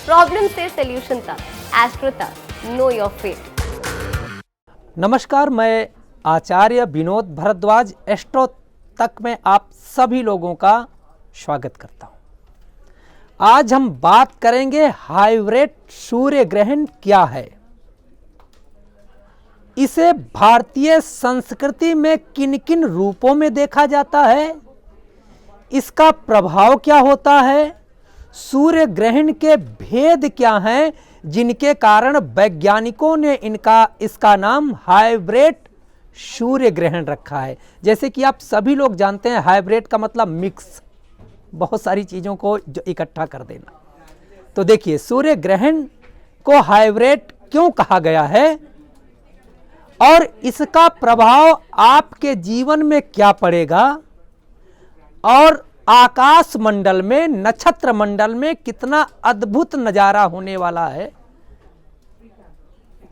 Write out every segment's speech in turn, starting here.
Problem से solution तक, astro तक, नो योर फेट। नमस्कार, मैं आचार्य विनोद भारद्वाज एस्ट्रो तक में आप सभी लोगों का स्वागत करता हूं। आज हम बात करेंगे हाइब्रिड सूर्य ग्रहण क्या है, इसे भारतीय संस्कृति में किन किन रूपों में देखा जाता है, इसका प्रभाव क्या होता है, सूर्य ग्रहण के भेद क्या हैं जिनके कारण वैज्ञानिकों ने इसका नाम हाइब्रिड सूर्य ग्रहण रखा है। जैसे कि आप सभी लोग जानते हैं, हाइब्रिड का मतलब मिक्स, बहुत सारी चीज़ों को इकट्ठा कर देना। तो देखिए, सूर्य ग्रहण को हाइब्रिड क्यों कहा गया है और इसका प्रभाव आपके जीवन में क्या पड़ेगा और आकाश मंडल में, नक्षत्र मंडल में कितना अद्भुत नजारा होने वाला है,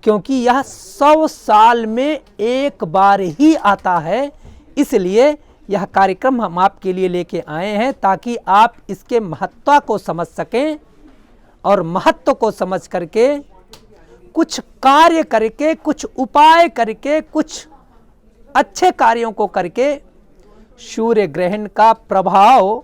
क्योंकि यह 100 साल में एक बार ही आता है। इसलिए यह कार्यक्रम हम आपके लिए लेके आए हैं ताकि आप इसके महत्व को समझ सकें और महत्व को समझ करके कुछ कार्य करके, कुछ उपाय करके, कुछ अच्छे कार्यों को करके सूर्य ग्रहण का प्रभाव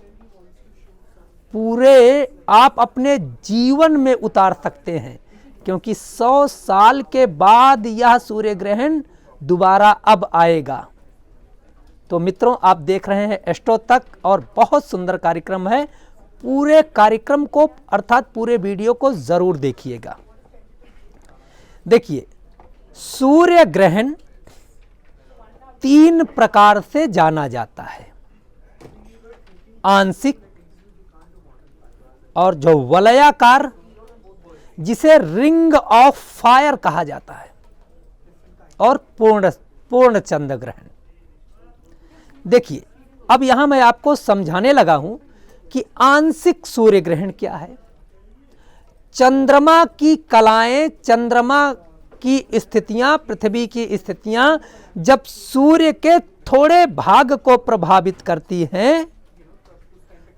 पूरे आप अपने जीवन में उतार सकते हैं, क्योंकि 100 साल के बाद यह सूर्य ग्रहण दोबारा अब आएगा। तो मित्रों, आप देख रहे हैं एस्ट्रो तक और बहुत सुंदर कार्यक्रम है। पूरे कार्यक्रम को अर्थात पूरे वीडियो को जरूर देखिएगा। देखिए, सूर्य ग्रहण 3 प्रकार से जाना जाता है, आंशिक और जो वलयाकार, जिसे रिंग ऑफ फायर कहा जाता है, और पूर्ण चंद्र ग्रहण। देखिए, अब यहां मैं आपको समझाने लगा हूं कि आंशिक सूर्य ग्रहण क्या है। चंद्रमा की कलाएं, चंद्रमा की स्थितियां, पृथ्वी की स्थितियां जब सूर्य के थोड़े भाग को प्रभावित करती हैं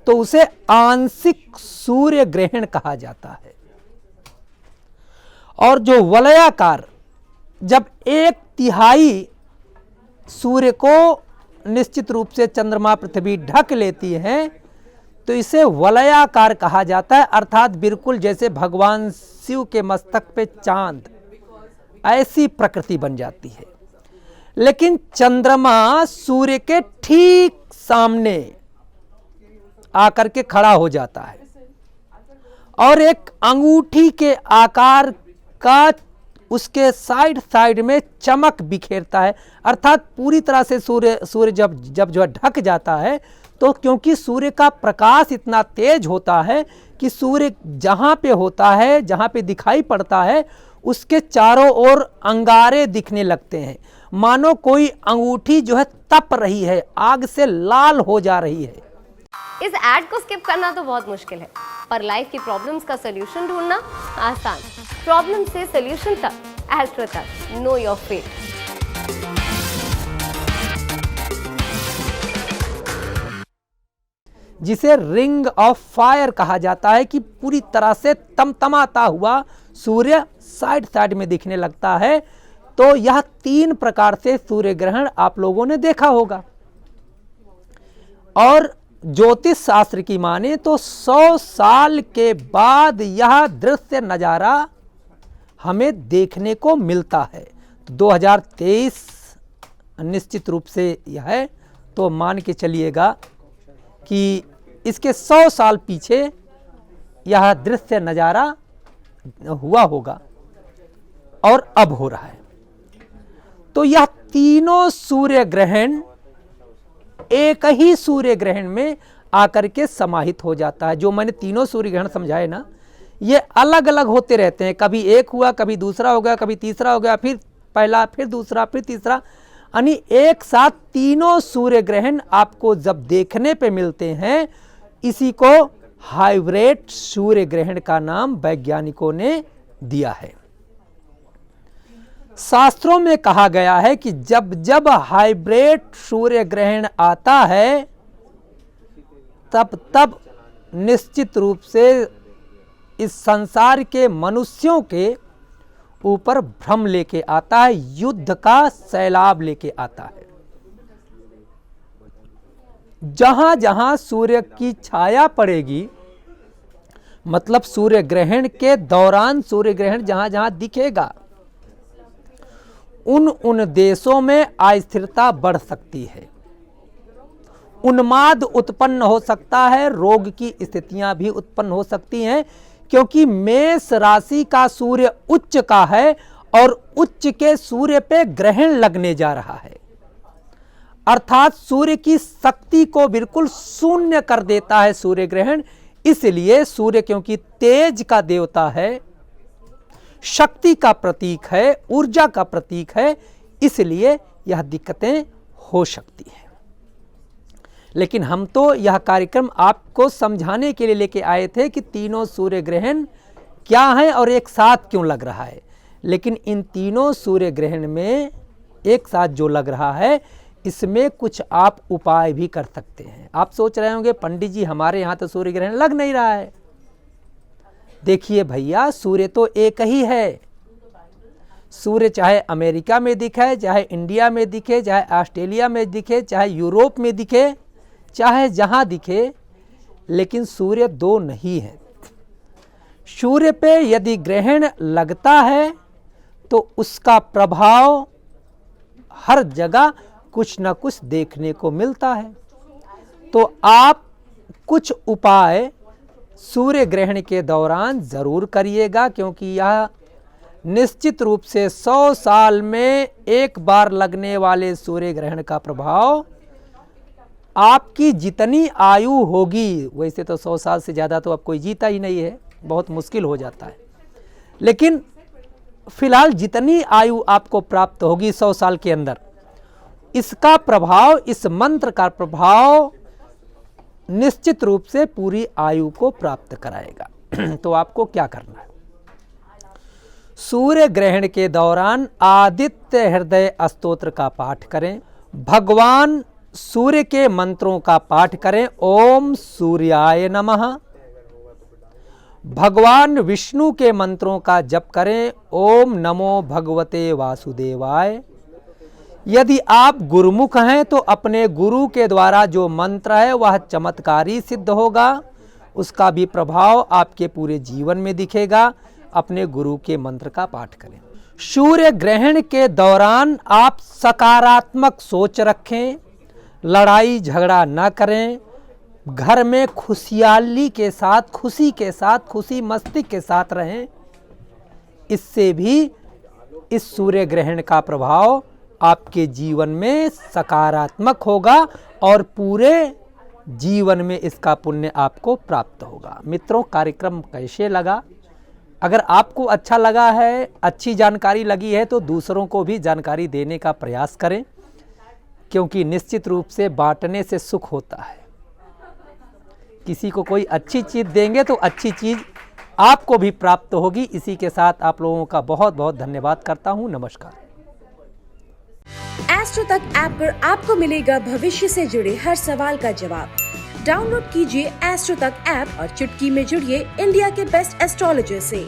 तो उसे आंशिक सूर्य ग्रहण कहा जाता है। और जो वलयाकार, जब 1/3 सूर्य को निश्चित रूप से चंद्रमा पृथ्वी ढक लेती है तो इसे वलयाकार कहा जाता है, अर्थात बिल्कुल जैसे भगवान शिव के मस्तक पे चांद, ऐसी प्रकृति बन जाती है। लेकिन चंद्रमा सूर्य के ठीक सामने आकर के खड़ा हो जाता है और एक अंगूठी के आकार का उसके साइड में चमक बिखेरता है, अर्थात पूरी तरह से सूर्य जब जो ढक जाता है तो क्योंकि सूर्य का प्रकाश इतना तेज होता है कि सूर्य जहाँ पे होता है, जहाँ पे दिखाई पड़ता है, उसके चारों ओर अंगारे दिखने लगते हैं, मानो कोई अंगूठी जो है तप रही है, आग से लाल हो जा रही है। इस ऐड को स्किप करना तो बहुत मुश्किल है, पर लाइफ की प्रॉब्लम्स का सॉल्यूशन ढूंढना आसान। प्रॉब्लम से सॉल्यूशन तक, एस्ट्रो तक, नो योर फेट। जिसे रिंग ऑफ फायर कहा जाता है कि पूरी तरह से तमतमाता हुआ सूर्य साइड में दिखने लगता है। तो यह 3 प्रकार से सूर्य ग्रहण आप लोगों ने देखा होगा। और ज्योतिष शास्त्र की माने तो 100 साल के बाद यह दृश्य नजारा हमें देखने को मिलता है। तो 2023 निश्चित रूप से यह है, तो मान के चलिएगा कि इसके 100 साल पीछे यह दृश्य नजारा हुआ होगा और अब हो रहा है। तो यह तीनों सूर्य ग्रहण एक ही सूर्य ग्रहण में आकर के समाहित हो जाता है। जो मैंने तीनों सूर्य ग्रहण समझाए ना, ये अलग अलग होते रहते हैं, कभी एक हुआ, कभी दूसरा हो गया, कभी तीसरा हो गया, फिर पहला, फिर दूसरा, फिर तीसरा, यानी एक साथ तीनों सूर्य ग्रहण आपको जब देखने पे मिलते हैं, इसी को हाइब्रिड सूर्य ग्रहण का नाम वैज्ञानिकों ने दिया है। शास्त्रों में कहा गया है कि जब जब हाइब्रिड सूर्य ग्रहण आता है तब तब निश्चित रूप से इस संसार के मनुष्यों के ऊपर भ्रम लेके आता है, युद्ध का सैलाब लेके आता है। जहां जहां सूर्य की छाया पड़ेगी, मतलब सूर्य ग्रहण के दौरान सूर्य ग्रहण जहां जहां दिखेगा, उन देशों में अस्थिरता बढ़ सकती है, उन्माद उत्पन्न हो सकता है, रोग की स्थितियां भी उत्पन्न हो सकती हैं, क्योंकि मेष राशि का सूर्य उच्च का है और उच्च के सूर्य पे ग्रहण लगने जा रहा है, अर्थात सूर्य की शक्ति को बिल्कुल शून्य कर देता है सूर्य ग्रहण। इसलिए सूर्य क्योंकि तेज का देवता है, शक्ति का प्रतीक है, ऊर्जा का प्रतीक है, इसलिए यह दिक्कतें हो सकती हैं। लेकिन हम तो यह कार्यक्रम आपको समझाने के लिए लेके आए थे कि तीनों सूर्य ग्रहण क्या है और एक साथ क्यों लग रहा है। लेकिन इन तीनों सूर्य ग्रहण में एक साथ जो लग रहा है, इसमें कुछ आप उपाय भी कर सकते हैं। आप सोच रहे होंगे पंडित जी हमारे यहाँ तो सूर्य ग्रहण लग नहीं रहा है। देखिए भैया, सूर्य तो एक ही है। सूर्य चाहे अमेरिका में दिखे, चाहे इंडिया में दिखे, चाहे ऑस्ट्रेलिया में दिखे, चाहे यूरोप में दिखे, चाहे जहां दिखे, लेकिन सूर्य दो नहीं है। सूर्य पे यदि ग्रहण लगता है तो उसका प्रभाव हर जगह कुछ न कुछ देखने को मिलता है। तो आप कुछ उपाय सूर्य ग्रहण के दौरान जरूर करिएगा, क्योंकि यह निश्चित रूप से 100 साल में एक बार लगने वाले सूर्य ग्रहण का प्रभाव आपकी जितनी आयु होगी, वैसे तो 100 साल से ज़्यादा तो अब कोई जीता ही नहीं है, बहुत मुश्किल हो जाता है, लेकिन फिलहाल जितनी आयु आपको प्राप्त होगी 100 साल के अंदर, इसका प्रभाव, इस मंत्र का प्रभाव निश्चित रूप से पूरी आयु को प्राप्त कराएगा। तो आपको क्या करना है? सूर्य ग्रहण के दौरान आदित्य हृदय स्तोत्र का पाठ करें, भगवान सूर्य के मंत्रों का पाठ करें। ओम सूर्याय नमः। भगवान विष्णु के मंत्रों का जप करें। ओम नमो भगवते वासुदेवाय। यदि आप गुरुमुख हैं तो अपने गुरु के द्वारा जो मंत्र है वह चमत्कारी सिद्ध होगा, उसका भी प्रभाव आपके पूरे जीवन में दिखेगा। अपने गुरु के मंत्र का पाठ करें। सूर्य ग्रहण के दौरान आप सकारात्मक सोच रखें, लड़ाई झगड़ा न करें, घर में खुशहाली के साथ, खुशी मस्ती के साथ रहें। इससे भी इस सूर्य ग्रहण का प्रभाव आपके जीवन में सकारात्मक होगा और पूरे जीवन में इसका पुण्य आपको प्राप्त होगा। मित्रों, कार्यक्रम कैसे लगा? अगर आपको अच्छा लगा है, अच्छी जानकारी लगी है, तो दूसरों को भी जानकारी देने का प्रयास करें, क्योंकि निश्चित रूप से बांटने से सुख होता है। किसी को कोई अच्छी चीज़ देंगे तो अच्छी चीज़ आपको भी प्राप्त होगी। इसी के साथ आप लोगों का बहुत बहुत धन्यवाद करता हूँ। नमस्कार। एस्ट्रो तक ऐप पर आपको मिलेगा भविष्य से जुड़े हर सवाल का जवाब। डाउनलोड कीजिए एस्ट्रो तक ऐप और चुटकी में जुड़िए इंडिया के बेस्ट एस्ट्रोलॉजर से।